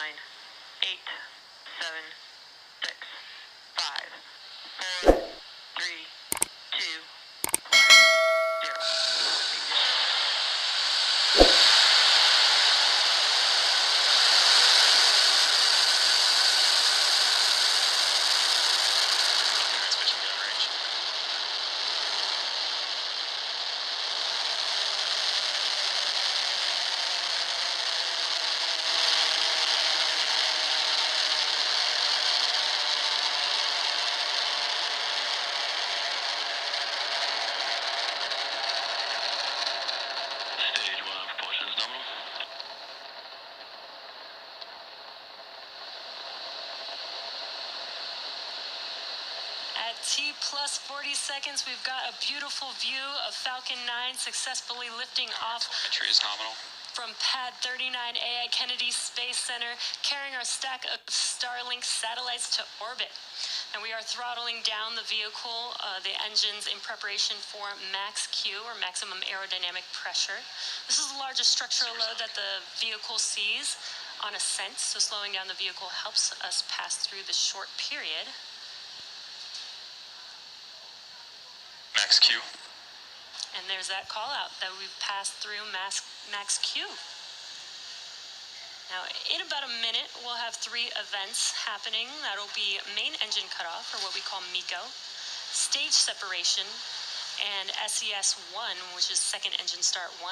9, 8, 7, 6, 5, 4, 3, 2, 1, 0. Transmission downrange. Stage 1 propulsion is nominal. At T plus 40 seconds, we've got a beautiful view of Falcon 9 successfully lifting off Telemetry is nominal. from Pad 39A at Kennedy Space Center, carrying our stack of Starlink satellites to orbit. And we are throttling down the vehicle, the engines, in preparation for max Q, or maximum aerodynamic pressure. This is the largest structural load that the vehicle sees on ascent, so slowing down the vehicle helps us pass through this short period. Max Q. And there's that call out that we've passed through max Q. Now, in about a minute, we'll have 3 events happening. That'll be main engine cutoff, or what we call MECO, stage separation, and SES-1, which is second engine start 1.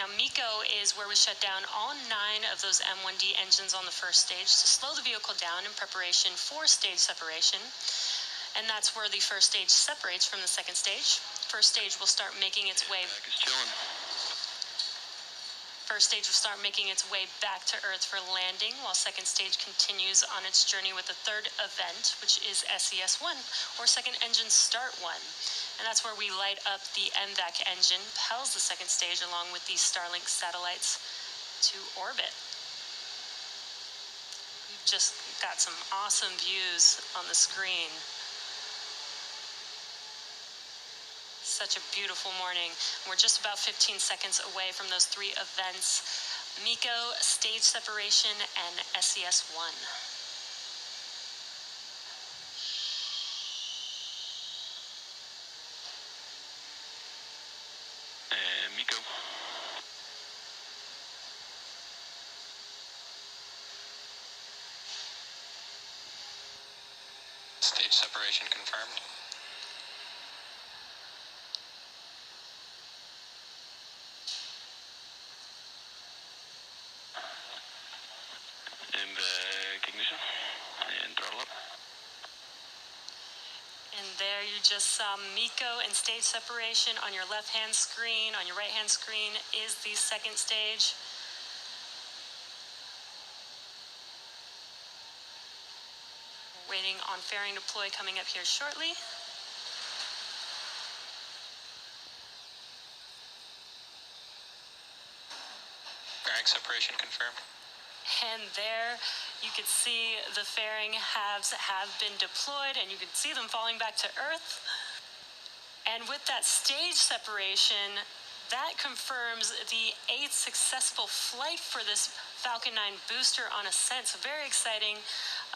Now, MECO is where we shut down all 9 of those M1D engines on the first stage to slow the vehicle down in preparation for stage separation. And that's where the first stage separates from the second stage. First stage will start making its way. Back is chilling. First stage will start making its way back to Earth for landing, while second stage continues on its journey with the third event, which is SES-1, or second engine start 1. And that's where we light up the MVAC engine, propels the second stage along with these Starlink satellites to orbit. We've just got some awesome views on the screen. Such a beautiful morning. We're just about 15 seconds away from those 3 events: MECO, stage separation, and SES-1. And MECO. Stage separation confirmed. MVAC ignition and throttle up. And there you just saw MECO and stage separation on your left-hand screen. On your right-hand screen is the second stage. We're waiting on fairing deploy coming up here shortly. Fairing separation confirmed. And there you can see the fairing halves have been deployed, and you can see them falling back to Earth. And with that stage separation, that confirms the 8th successful flight for this Falcon 9 booster on ascent. So very exciting.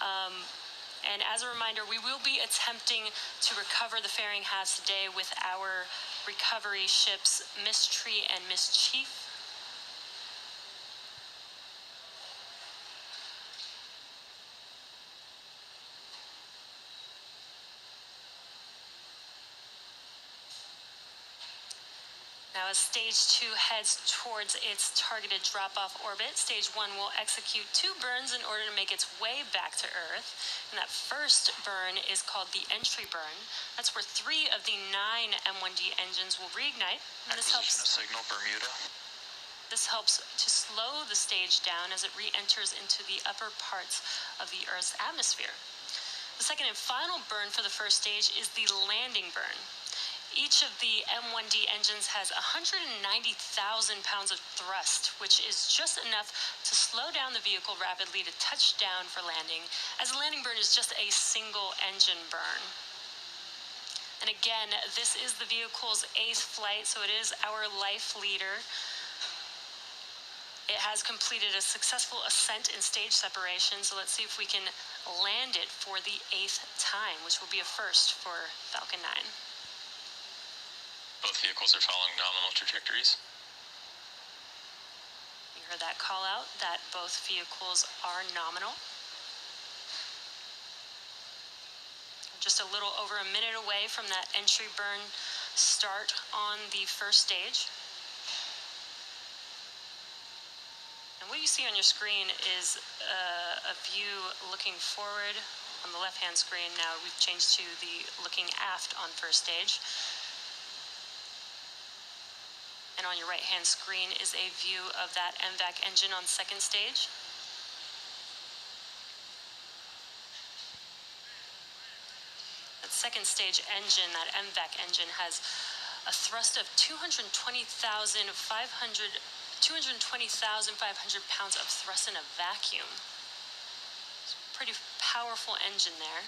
And as a reminder, we will be attempting to recover the fairing halves today with our recovery ships Mystery and Mischief. Now, as stage 2 heads towards its targeted drop-off orbit, stage 1 will execute 2 burns in order to make its way back to Earth. And that first burn is called the entry burn. That's where 3 of the 9 M1D engines will reignite. And this Acquisition of signal Bermuda. helps to slow the stage down as it re-enters into the upper parts of the Earth's atmosphere. The second and final burn for the first stage is the landing burn. Each of the M1D engines has 190,000 pounds of thrust, which is just enough to slow down the vehicle rapidly to touch down for landing, as the landing burn is just a single engine burn. And again, this is the vehicle's 8th flight, so it is our life leader. It has completed a successful ascent and stage separation, so let's see if we can land it for the 8th time, which will be a first for Falcon 9. Both vehicles are following nominal trajectories. You heard that call out that both vehicles are nominal. Just a little over a minute away from that entry burn start on the first stage. And what you see on your screen is a view looking forward on the left-hand screen. Now we've changed to the looking aft on first stage. And on your right-hand screen is a view of that MVAC engine on second stage. That second stage engine, that MVAC engine, has a thrust of 220,500 pounds of thrust in a vacuum. It's a pretty powerful engine there.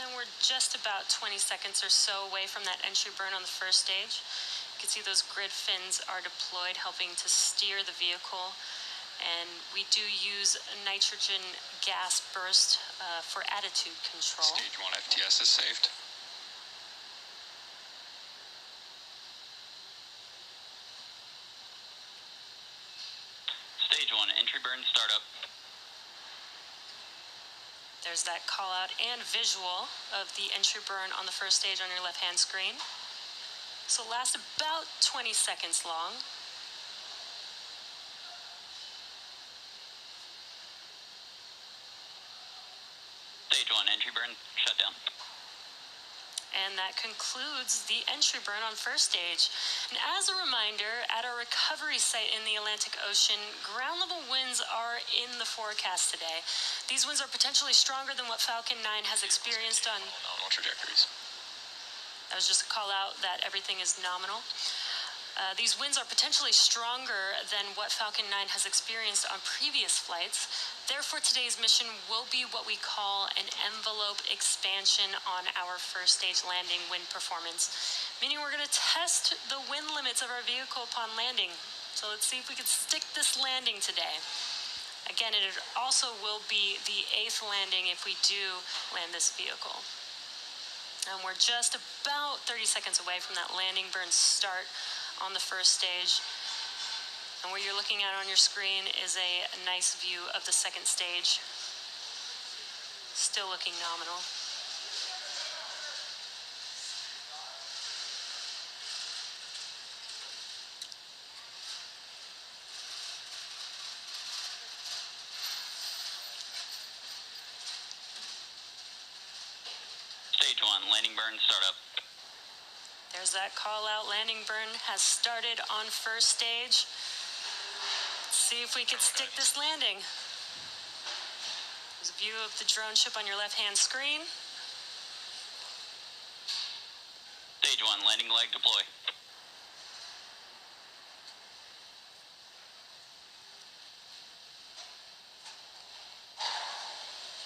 And we're just about 20 seconds or so away from that entry burn on the first stage. You can see those grid fins are deployed, helping to steer the vehicle. And we do use nitrogen gas burst for attitude control. Stage 1 FTS is saved. Stage 1 entry burn startup. There's that call out and visual of the entry burn on the first stage on your left-hand screen. So it lasts about 20 seconds long. Stage 1 entry burn shut down. And that concludes the entry burn on first stage. And as a reminder, at our recovery site in the Atlantic Ocean, ground level winds are in the forecast today. These winds are potentially stronger than what Falcon 9 has experienced on... Nominal trajectories. That was just a call out that everything is nominal. These winds are potentially stronger than what Falcon 9 has experienced on previous flights. Therefore, today's mission will be what we call an envelope expansion on our first stage landing wind performance, meaning we're going to test the wind limits of our vehicle upon landing. So let's see if we can stick this landing today. Again, it also will be the 8th landing if we do land this vehicle. And we're just about 30 seconds away from that landing burn start on the first stage. And what you're looking at on your screen is a nice view of the second stage. Still looking nominal. Stage 1 landing burn startup. There's that call out. Landing burn has started on first stage. Let's see if we can stick this landing. There's a view of the drone ship on your left-hand screen. Stage 1 landing leg deploy.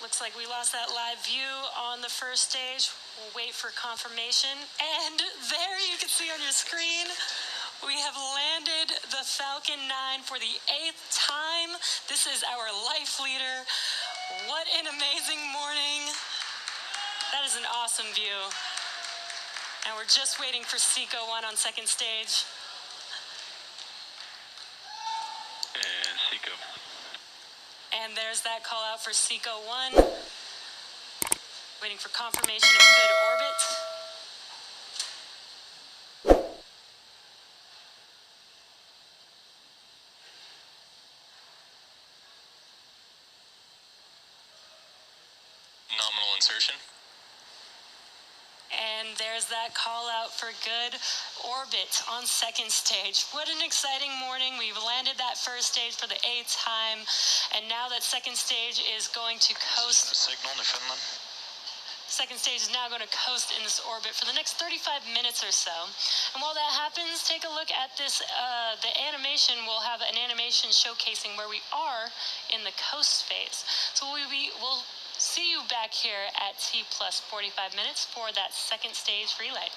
Looks like we lost that live view on the first stage. We'll wait for confirmation. And there you can see on your screen, we have landed the Falcon 9 for the 8th time. This is our life leader. What an amazing morning. That is an awesome view. And we're just waiting for Seco 1 on second stage. And Seco. And there's that call out for Seco 1. Waiting for confirmation of good orbit. Nominal insertion. And there's that call out for good orbit on second stage. What an exciting morning. We've landed that first stage for the 8th time. And now that second stage is going to coast. Signal to Finland. Second stage is now going to coast in this orbit for the next 35 minutes or so. And while that happens, take a look at this. The animation, we'll have an animation showcasing where we are in the coast phase. So we'll see you back here at T plus 45 minutes for that second stage relay.